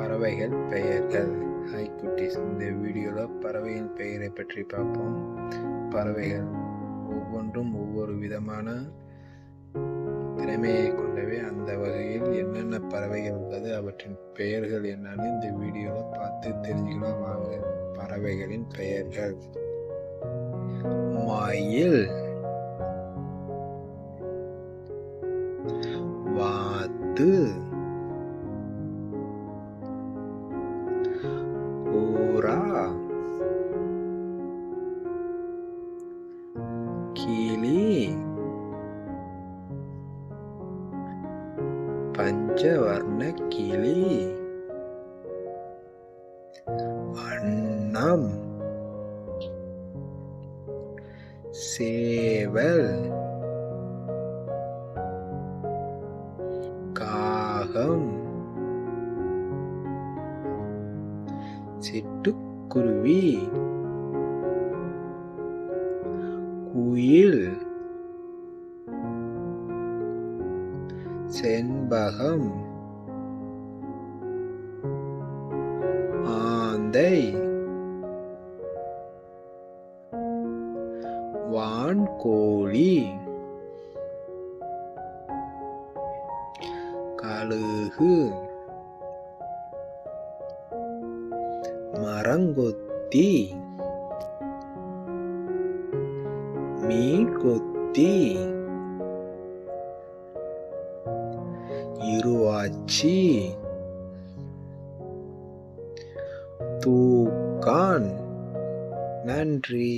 பறவைகள் பெயர்கள். ஹாய் குட்டீஸ், இந்த வீடியோவில் பறவையின் பெயரை பற்றி பார்ப்போம். பறவைகள் ஒவ்வொன்றும் ஒவ்வொரு விதமான திறமையை கொண்டவை. அந்த வகையில் என்னென்ன பறவைகள் உள்ளது, அவற்றின் பெயர்கள் என்னன்னு இந்த வீடியோவில் பார்த்து தெரிஞ்சுக்கலாம் வாங்க. பறவைகளின் பெயர்கள்: மயில், வாத்து, புறா, கிளி, பஞ்சவர்ண கிளி, அன்னம், சேவல், காகம், சிட்டுக்குருவி, குயில், செண்பகம், ஆந்தை, வான்கோழி, கழுகு, மரங்கொத்தி, மீன்கொத்தி, இருவாச்சி, தூக்கான். நன்றி.